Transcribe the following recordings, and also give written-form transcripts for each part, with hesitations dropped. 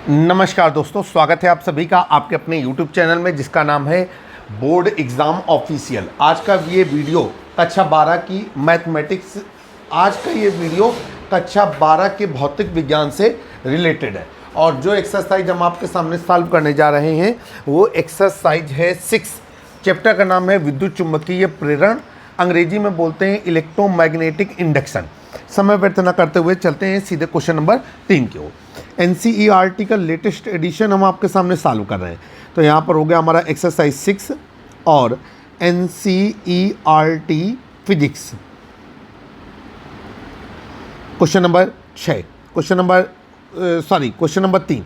नमस्कार दोस्तों, स्वागत है आप सभी का आपके अपने YouTube चैनल में जिसका नाम है बोर्ड एग्ज़ाम ऑफिशियल। आज का ये वीडियो कक्षा 12 की मैथमेटिक्स कक्षा 12 के भौतिक विज्ञान से रिलेटेड है। और जो एक्सरसाइज हम आपके सामने सॉल्व करने जा रहे हैं वो एक्सरसाइज है 6। चैप्टर का नाम है विद्युत चुम्बकीय प्रेरण, अंग्रेजी में बोलते हैं इलेक्ट्रोमैग्नेटिक इंडक्शन। समय व्यर्थ न करते हुए चलते हैं सीधे क्वेश्चन नंबर 3 की ओर। NCERT का लेटेस्ट एडिशन हम आपके सामने सॉल्व कर रहे हैं। तो यहाँ पर हो गया हमारा एक्सरसाइज 6 और NCERT physics question number 6, question number 3।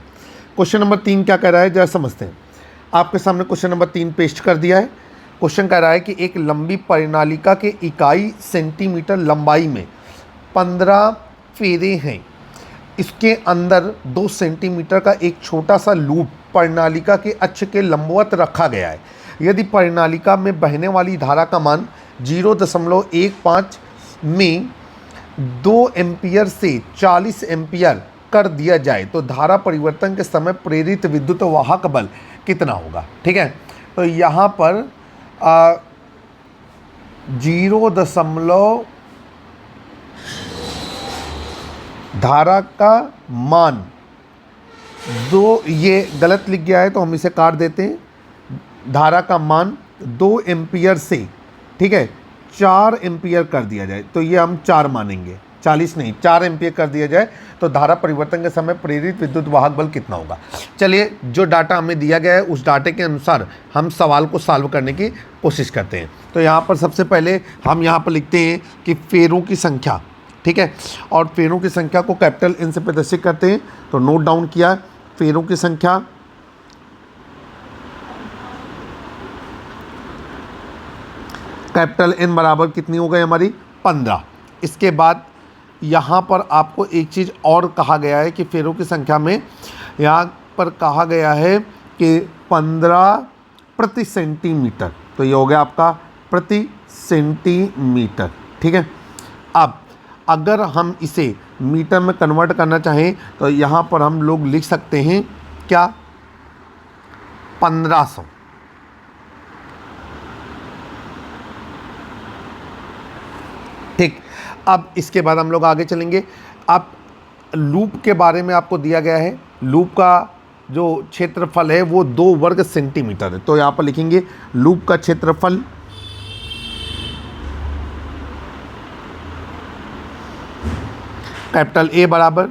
Question number 3 क्या कह रहा है जरा समझते हैं। आपके सामने क्वेश्चन नंबर 3 पेस्ट कर दिया है। क्वेश्चन कह रहा है कि एक लंबी परिनालिका के इकाई सेंटीमीटर लंबाई में 15 फेरे हैं। इसके अंदर 2 सेंटीमीटर का एक छोटा सा लूप परिनालिका के अक्ष के लंबवत रखा गया है। यदि परिनालिका में बहने वाली धारा का मान 0.15 में 2 एम्पियर से 40 एम्पियर कर दिया जाए तो धारा परिवर्तन के समय प्रेरित विद्युत वाहक बल कितना होगा। ठीक है, तो यहाँ पर 0. धारा का मान 2, ये गलत लिख गया है तो हम इसे काट देते हैं। धारा का मान 2 एम्पियर से, ठीक है, 4 एम्पियर कर दिया जाए तो ये हम 4 मानेंगे, 40 नहीं, 4 एम्पियर कर दिया जाए तो धारा परिवर्तन के समय प्रेरित विद्युत वाहक बल कितना होगा। चलिए, जो डाटा हमें दिया गया है उस डाटे के अनुसार हम सवाल को सॉल्व करने की कोशिश करते हैं। तो यहाँ पर सबसे पहले हम यहाँ पर लिखते हैं कि फेरों की संख्या, ठीक है, और फेरों की संख्या को कैपिटल N से प्रदर्शित करते हैं। तो नोट डाउन किया, फेरों की संख्या कैपिटल N बराबर कितनी हो गई हमारी 15। इसके बाद यहाँ पर आपको एक चीज़ और कहा गया है कि फेरों की संख्या में यहाँ पर कहा गया है कि 15 प्रति सेंटीमीटर, तो ये हो गया आपका प्रति सेंटीमीटर। ठीक है, अब अगर हम इसे मीटर में कन्वर्ट करना चाहें तो यहाँ पर हम लोग लिख सकते हैं क्या, 1500। ठीक, अब इसके बाद हम लोग आगे चलेंगे। अब लूप के बारे में आपको दिया गया है। लूप का जो क्षेत्रफल है वो 2 वर्ग सेंटीमीटर है। तो यहाँ पर लिखेंगे लूप का क्षेत्रफल कैपिटल A बराबर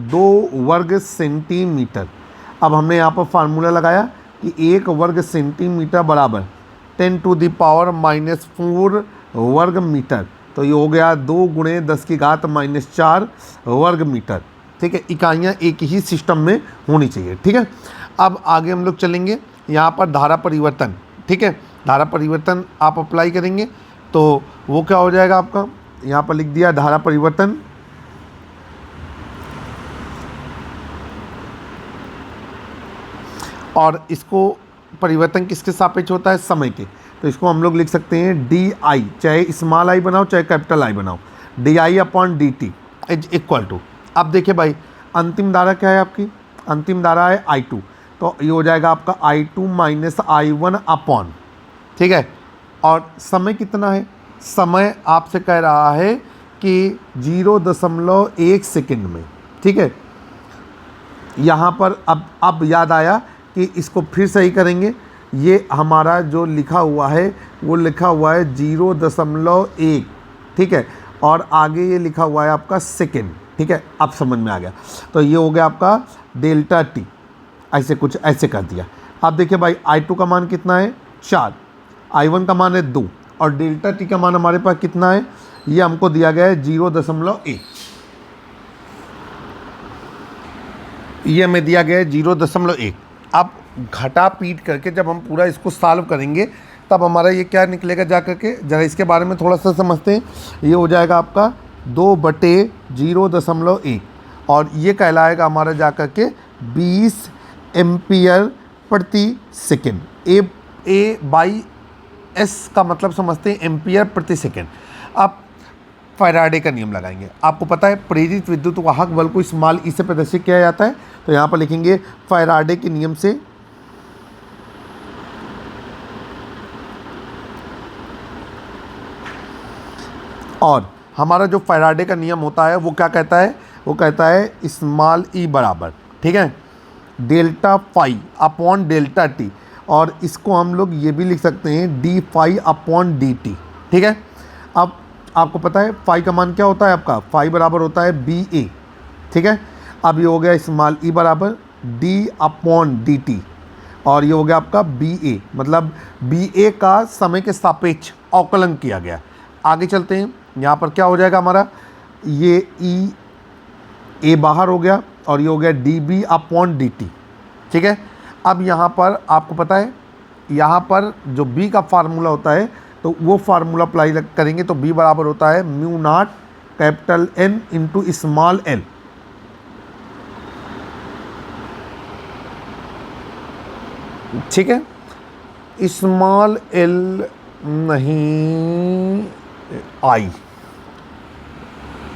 2 वर्ग सेंटीमीटर। अब हमने यहाँ पर फार्मूला लगाया कि 1 वर्ग सेंटीमीटर बराबर 10⁻⁻4 वर्ग मीटर। तो ये हो गया 2 × 10⁻⁻4 वर्ग मीटर। ठीक है, इकाइयाँ एक ही सिस्टम में होनी चाहिए। ठीक है, अब आगे हम लोग चलेंगे। यहाँ पर धारा परिवर्तन, ठीक है, धारा परिवर्तन आप अप्लाई करेंगे तो वो क्या हो जाएगा आपका, यहाँ पर लिख दिया धारा परिवर्तन और इसको परिवर्तन किसके सापेक्ष होता है, समय के। तो इसको हम लोग लिख सकते हैं DI, चाहे स्मॉल आई बनाओ चाहे कैपिटल आई बनाओ, DI/dt इज इक्वल टू। अब देखिए भाई, अंतिम धारा क्या है आपकी, अंतिम धारा है I2, तो ये हो जाएगा आपका I2 - I1 अपॉन, ठीक है, और समय कितना है, समय आपसे कह रहा है कि 0.1 सेकेंड में। ठीक है, यहाँ पर अब याद आया कि इसको फिर सही करेंगे। ये हमारा जो लिखा हुआ है वो लिखा हुआ है 0.1, ठीक है, और आगे ये लिखा हुआ है आपका सेकेंड। ठीक है, अब समझ में आ गया। तो ये हो गया आपका ΔT, ऐसे कुछ ऐसे कर दिया। अब देखिए भाई, I2 का मान कितना है 4, I1 का मान है 2 और ΔT का मान हमारे पास कितना है, ये हमको दिया गया है 0.1। ये हमें दिया गया है 0.1। अब घटा पीट करके जब हम पूरा इसको सॉल्व करेंगे तब हमारा ये क्या निकलेगा जा करके, ज़रा इसके बारे में थोड़ा सा समझते हैं। ये हो जाएगा आपका 2/0.1 और ये कहलाएगा हमारा जा करके 20 एम्पियर प्रति सेकेंड। A/S का मतलब समझते हैं एम्पियर प्रति सेकेंड। अब फैराडे का नियम लगाएंगे। आपको पता है प्रेरित विद्युत वाहक बल को स्मॉल ई से प्रदर्शित किया जाता है। तो यहाँ पर लिखेंगे फैराडे के नियम से और हमारा जो फैराडे का नियम होता है वो क्या कहता है, वो कहता है स्मॉल ई बराबर, ठीक है, delta phi upon delta T, और इसको हम लोग ये भी लिख सकते हैं D phi upon D T, ठीक है। अब आपको पता है फाई का मान क्या होता है, आपका फाई बराबर होता है बी ए, ठीक है। अब ये हो गया स्मॉल ई बराबर डी अपॉन डी टी, और ये हो गया आपका बी ए, मतलब बी ए का समय के सापेक्ष अवकलन किया गया। आगे चलते हैं, यहाँ पर क्या हो जाएगा हमारा, ये ई ए बाहर हो गया और ये हो गया D B upon D T, ठीक है। अब यहाँ पर आपको पता है यहाँ पर जो बी का फार्मूला होता है तो वो फार्मूला अप्लाई करेंगे तो बी बराबर होता है mu naught capital N into small L, ठीक है। स्मॉल एल नहीं आई,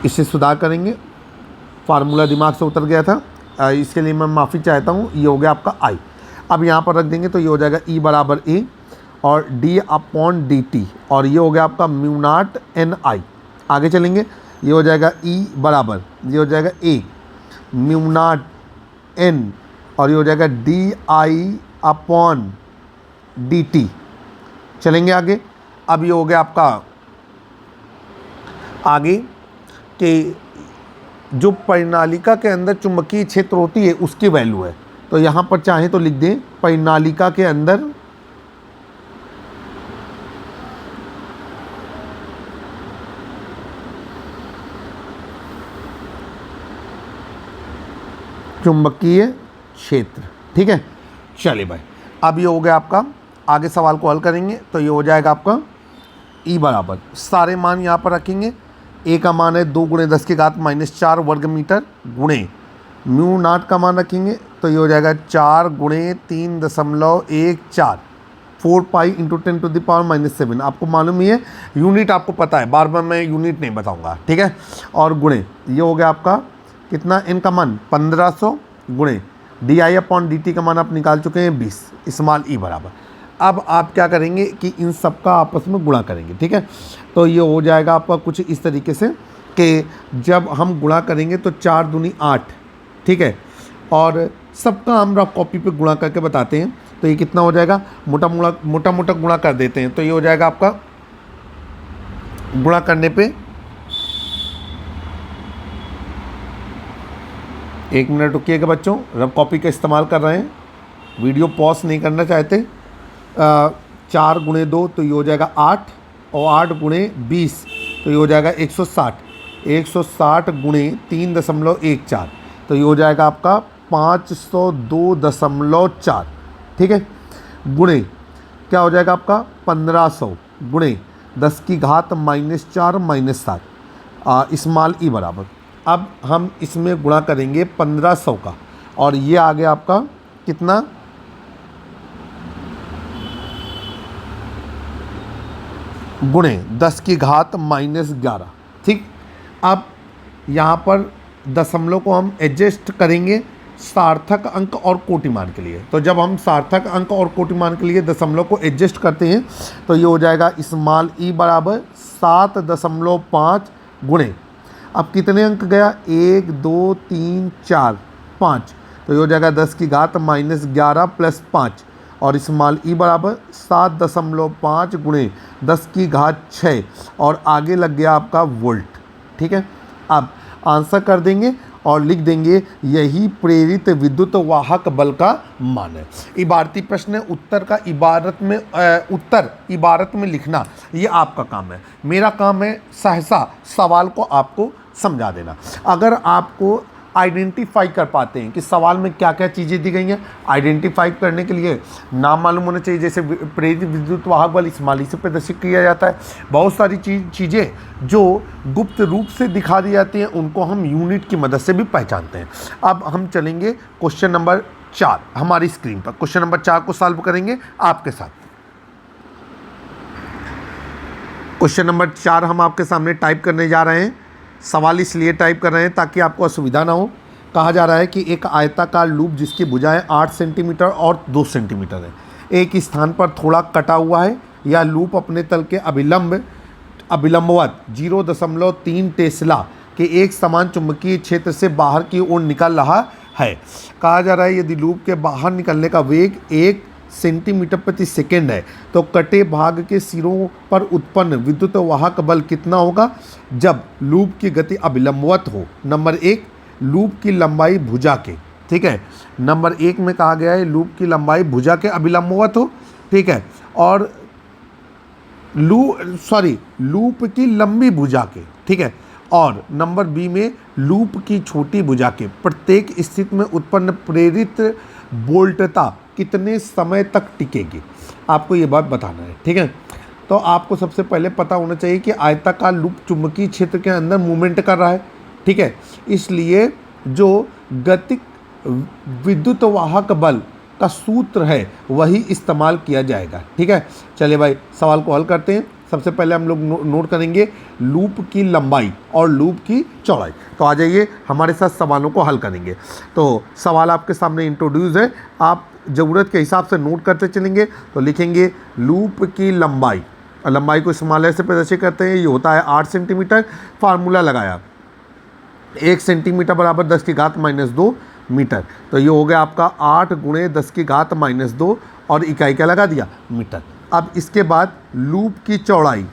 इसे सुधार करेंगे, फार्मूला दिमाग से उतर गया था, इसके लिए मैं माफ़ी चाहता हूँ। ये हो गया आपका आई। अब यहाँ पर रख देंगे तो ये हो जाएगा ई बराबर ए और डी अपॉन डी टी, और ये हो गया आपका म्यू नॉट एन आई। आगे चलेंगे, ये हो जाएगा ई बराबर, ये हो जाएगा ए म्यू नॉट एन, और ये हो जाएगा D I upon D T. चलेंगे आगे। अब ये हो गया आपका आगे कि जो परिनालिका के अंदर चुंबकीय क्षेत्र होती है उसकी वैल्यू है, तो यहाँ पर चाहें तो लिख दें परिनालिका के अंदर चुंबकीय क्षेत्र, ठीक है। चलिए भाई, अब ये हो गया आपका, आगे सवाल को हल करेंगे तो ये हो जाएगा आपका ई बराबर, सारे मान यहाँ पर रखेंगे। ए का मान है 2 × 10⁻⁻4 वर्ग मीटर गुणे म्यू नॉट का मान रखेंगे तो ये हो जाएगा 4 × 3.14 4 पाई इंटू 10⁻⁻7। आपको मालूम ही है, यूनिट आपको पता है, बार बार मैं यूनिट नहीं बताऊंगा, ठीक है। और गुणे ये हो गया आपका कितना, एन का मान 1500 गुणे D I upon D T का मान आप निकाल चुके हैं 20, स्मॉल ई बराबर। अब आप क्या करेंगे कि इन सब का आपस में गुणा करेंगे, ठीक है। तो ये हो जाएगा आपका कुछ इस तरीके से कि जब हम गुणा करेंगे तो 4 दूनी 8, ठीक है, और सबका हम रफ कॉपी पे गुणा करके बताते हैं। तो ये कितना हो जाएगा, मोटा मोटा गुणा कर देते हैं, तो ये हो जाएगा आपका गुणा करने पे 1 मिनट रुकिएगा बच्चों, रफ कॉपी का इस्तेमाल कर रहे हैं, वीडियो पॉज नहीं करना चाहते। 4 × 2 तो ये हो जाएगा 8, और 8 × 20 तो ये हो जाएगा 160, 160 × 3.14 तो ये हो जाएगा आपका 502.4, ठीक है। गुणे क्या हो जाएगा आपका 1500 गुणे 10⁻⁻4 -7 स्मॉल ई बराबर। अब हम इसमें गुणा करेंगे 1500 का, और ये आ गया आपका कितना, गुणे 10⁻11, ठीक। अब यहाँ पर दशमलव को हम एडजस्ट करेंगे सार्थक अंक और कोटिमान के लिए। तो जब हम सार्थक अंक और कोटिमान के लिए दशमलव को एडजस्ट करते हैं तो ये हो जाएगा स्मॉल ई बराबर 7.5 गुणे, अब कितने अंक गया, 1 2 3 4 5, तो ये हो जाएगा 10⁻11 + 5, और स्मॉल ई बराबर 7.5 गुणे 10⁻6, और आगे लग गया आपका वोल्ट, ठीक है। अब आंसर कर देंगे और लिख देंगे यही प्रेरित विद्युत वाहक बल का मान है। इबारती प्रश्न है, उत्तर का इबारत में लिखना ये आपका काम है। मेरा काम है सहसा सवाल को आपको समझा देना। अगर आपको आइडेंटिफाई कर पाते हैं कि सवाल में क्या क्या चीज़ें दी गई हैं, आइडेंटिफाई करने के लिए नाम मालूम होना चाहिए, जैसे प्रेरित विद्युत वाहक बल स्मॉल ई से प्रदर्शित किया जाता है। बहुत सारी चीज़ें जो गुप्त रूप से दिखा दी जाती हैं उनको हम यूनिट की मदद से भी पहचानते हैं। अब हम चलेंगे क्वेश्चन नंबर 4 हमारी स्क्रीन पर। क्वेश्चन नंबर 4 को सॉल्व करेंगे आपके साथ। क्वेश्चन नंबर 4 हम आपके सामने टाइप करने जा रहे हैं। सवाल इसलिए टाइप कर रहे हैं ताकि आपको असुविधा ना हो। कहा जा रहा है कि एक आयताकार लूप जिसकी भुजाएं 8 सेंटीमीटर और 2 सेंटीमीटर है, एक स्थान पर थोड़ा कटा हुआ है, या लूप अपने तल के अभिलंबवत 0.3 टेस्ला के एक समान चुंबकीय क्षेत्र से बाहर की ओर निकल रहा है। कहा जा रहा है यदि लूप के बाहर निकलने का वेग 1 सेंटीमीटर प्रति सेकेंड है तो कटे भाग के सिरों पर उत्पन्न विद्युत वाहक बल कितना होगा जब लूप की गति अभिलंबवत हो। नंबर 1, लूप की लंबाई भुजा के, ठीक है, नंबर 1 में कहा गया है लूप की लंबाई भुजा के अभिलंबवत हो, ठीक है, और लूप की लंबी भुजा के, ठीक है, और नंबर बी में लूप की छोटी भुजा के प्रत्येक स्थिति में उत्पन्न प्रेरित वोल्टता कितने समय तक टिकेगी, आपको ये बात बताना है, ठीक है। तो आपको सबसे पहले पता होना चाहिए कि आयताकार लूप चुंबकीय क्षेत्र के अंदर मूवमेंट कर रहा है, ठीक है, इसलिए जो गतिक विद्युत वाहक बल का सूत्र है वही इस्तेमाल किया जाएगा, ठीक है। चलिए भाई सवाल को हल करते हैं। सबसे पहले हम लोग नोट करेंगे लूप की लंबाई और लूप की चौड़ाई। तो आ जाइए हमारे साथ सवालों को हल करेंगे। तो सवाल आपके सामने इंट्रोड्यूस है, आप ज़रूरत के हिसाब से नोट करते चलेंगे। तो लिखेंगे लूप की लंबाई, लंबाई को स्मॉल से प्रदर्शित करते हैं, ये होता है 8 सेंटीमीटर। फार्मूला लगाया 1 सेंटीमीटर बराबर 10⁻² मीटर, तो ये हो गया आपका 8 × 10⁻² और इकाई क्या लगा दिया, मीटर। अब इसके बाद लूप की चौड़ाई,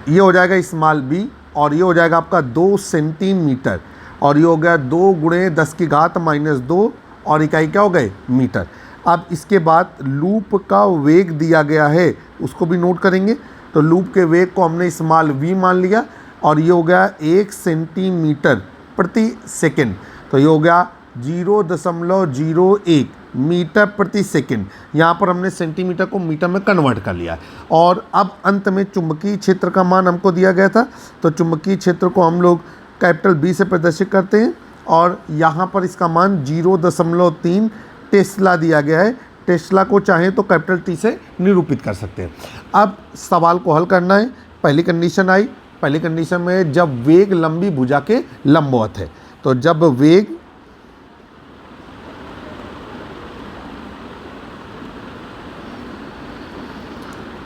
ये हो जाएगा स्मॉल बी और ये हो जाएगा आपका 2 सेंटीमीटर और ये हो गया 2 × 10⁻² और इकाई क्या हो गए, मीटर। अब इसके बाद लूप का वेग दिया गया है उसको भी नोट करेंगे। तो लूप के वेग को हमने स्मॉल v मान लिया और ये हो गया 1 सेंटीमीटर प्रति सेकेंड, तो ये हो गया 0.01 मीटर प्रति सेकेंड। यहाँ पर हमने सेंटीमीटर को मीटर में कन्वर्ट कर लिया। और अब अंत में चुंबकीय क्षेत्र का मान हमको दिया गया था, तो चुंबकीय क्षेत्र को हम लोग कैपिटल B से प्रदर्शित करते हैं और यहाँ पर इसका मान 0.3 टेस्ला दिया गया है। टेस्ला को चाहें तो कैपिटल T से निरूपित कर सकते हैं। अब सवाल को हल करना है। पहली कंडीशन आई, पहली कंडीशन में जब वेग लंबी भुजा के लंबवत है, तो जब वेग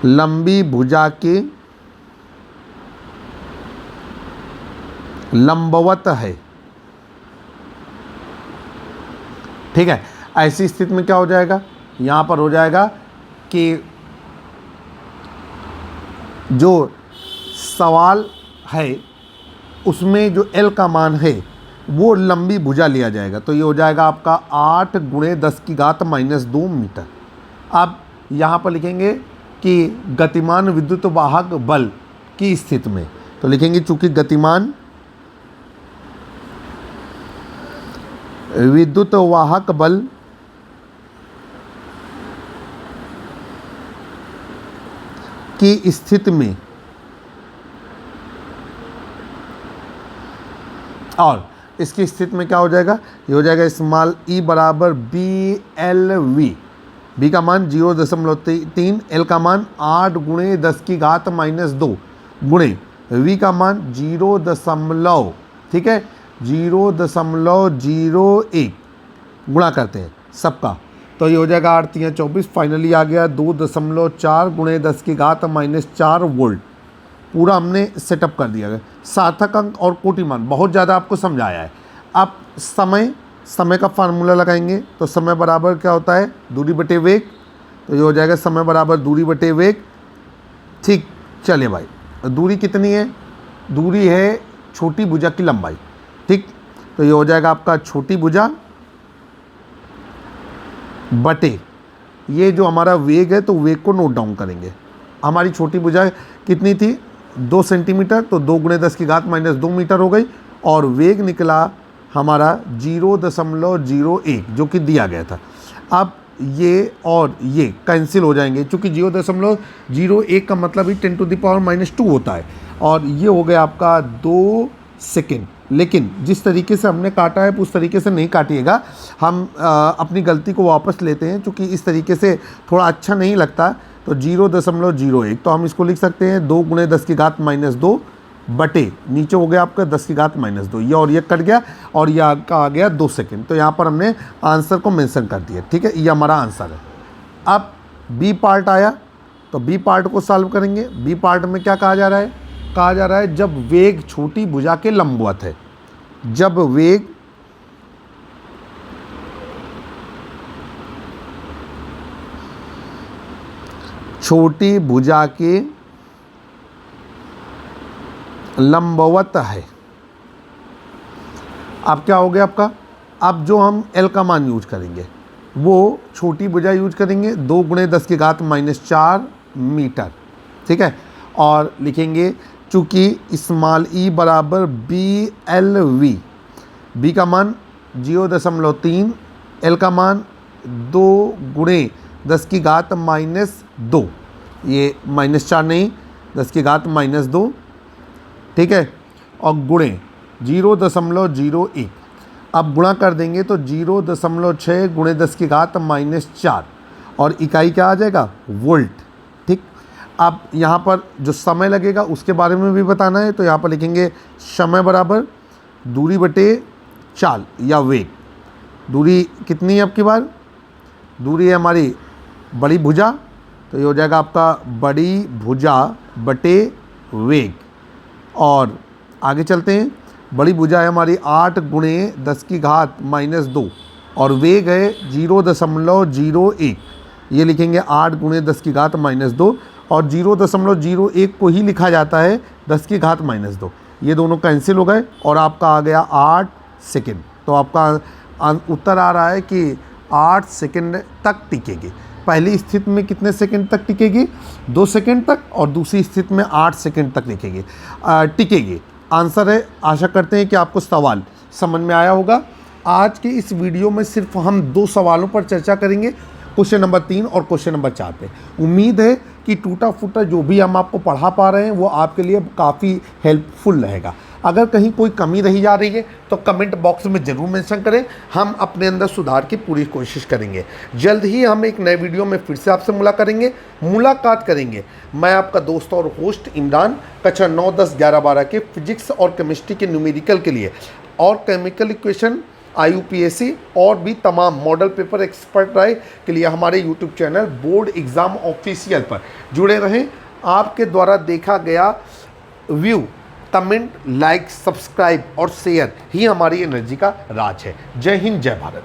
लंबी भुजा के लंबवत है, ठीक है, ऐसी स्थिति में क्या हो जाएगा, यहाँ पर हो जाएगा कि जो सवाल है उसमें जो L का मान है वो लंबी भुजा लिया जाएगा। तो ये हो जाएगा आपका 8 × 10⁻² मीटर। अब यहाँ पर लिखेंगे कि गतिमान विद्युत वाहक बल की स्थिति में, तो लिखेंगे चूंकि गतिमान विद्युत वाहक बल की स्थिति में और इसकी स्थिति में क्या हो जाएगा, ये हो जाएगा स्मॉल e बराबर BLV, B का मान 0.3, L का मान 8 × 10⁻² गुणे V का मान 0, ठीक है, 0.01 गुणा करते हैं सबका, तो ये हो जाएगा 8 × 3 = 24। फाइनली आ गया 2.4 × 10⁻⁴ वोल्ट। पूरा हमने सेटअप कर दिया है। सार्थक अंक और कोटि मान बहुत ज़्यादा आपको समझाया है। अब समय का फार्मूला लगाएंगे, तो समय बराबर क्या होता है, दूरी बटे वेग, तो ये हो जाएगा समय बराबर दूरी बटे वेग, ठीक। चलिए भाई दूरी कितनी है, दूरी है छोटी भुजा की लंबाई, ठीक, तो ये हो जाएगा आपका छोटी भुजा बटे ये जो हमारा वेग है, तो वेग को नोट डाउन करेंगे। हमारी छोटी भुजा कितनी थी, 2 सेंटीमीटर, तो 2 × 10⁻² मीटर हो गई और वेग निकला हमारा 0.01 जो कि दिया गया था। अब ये और ये कैंसिल हो जाएंगे, चूँकि 0.01 का मतलब ही 10⁻⁻² होता है और ये हो गया आपका 2 सेकेंड। लेकिन जिस तरीके से हमने काटा है उस तरीके से नहीं काटिएगा, हम अपनी गलती को वापस लेते हैं, क्योंकि इस तरीके से थोड़ा अच्छा नहीं लगता। तो 0.01, तो हम इसको लिख सकते हैं 2 × 10⁻² बटे नीचे हो गया आपका 10 की घात -2, ये और ये कट गया और ये आपका आ गया 2 सेकेंड। तो यहाँ पर हमने आंसर को मेंशन कर दिया, ठीक है, ये हमारा आंसर है। अब बी पार्ट आया, तो बी पार्ट को सॉल्व करेंगे। बी पार्ट में क्या कहा जा रहा है? कहा जा रहा है जब वेग छोटी भुजा के लंबवत है, जब वेग छोटी भुजा के लंबवत है। अब क्या हो गया आपका? अब जो हम एल का मान यूज करेंगे वो छोटी भुजा यूज करेंगे, 2 × 10 की घात -4 मीटर, ठीक है। और लिखेंगे चूँकि स्मॉल ई बराबर BLV, बी का मान 0.3, एल का मान 2 × 10 की घात -2, ये -4 नहीं, 10 की घात -2, ठीक है, और गुणे 0.01। अब गुणा कर देंगे तो 0.6 × 10 की घात -4 और इकाई क्या आ जाएगा? वोल्ट, ठीक। अब यहाँ पर जो समय लगेगा उसके बारे में भी बताना है, तो यहाँ पर लिखेंगे समय बराबर दूरी बटे चाल या वेग। दूरी कितनी है आपकी बार? दूरी है हमारी बड़ी भुजा, तो ये हो जाएगा आपका बड़ी भुजा बटे वेग। और आगे चलते हैं, बड़ी भुजा है हमारी 8 × 10 की घात -2 और वेग है 0.01, ये लिखेंगे 8 × 10 की घात -2 और 0.01 को ही लिखा जाता है 10 की घात -2। ये दोनों कैंसिल हो गए और आपका आ गया 8 सेकेंड। तो आपका उत्तर आ रहा है कि 8 सेकेंड तक टिकेगी। पहली स्थिति में कितने सेकंड तक टिकेगी? 2 सेकंड तक, और दूसरी स्थिति में 8 सेकंड तक टिकेगी। आंसर है। आशा करते हैं कि आपको सवाल समझ में आया होगा। आज के इस वीडियो में सिर्फ हम 2 सवालों पर चर्चा करेंगे, क्वेश्चन नंबर 3 और क्वेश्चन नंबर 4 पे। उम्मीद है कि टूटा फूटा जो भी हम आपको पढ़ा पा रहे हैं वो आपके लिए काफ़ी हेल्पफुल रहेगा। अगर कहीं कोई कमी रही जा रही है तो कमेंट बॉक्स में ज़रूर मेंशन करें, हम अपने अंदर सुधार की पूरी कोशिश करेंगे। जल्द ही हम एक नए वीडियो में फिर से आपसे मुलाकात करेंगे। मैं आपका दोस्त और होस्ट इमरान, कक्षा 9, 10, 11, 12 के फिजिक्स और केमिस्ट्री के न्यूमेरिकल के लिए और केमिकल इक्वेशन, IUPAC और भी तमाम मॉडल पेपर एक्सपर्ट राय के लिए हमारे YouTube channel board exam official पर जुड़े रहें। आपके द्वारा देखा गया व्यू, कमेंट, लाइक, सब्सक्राइब और शेयर ही हमारी एनर्जी का राज है। जय हिंद, जय भारत।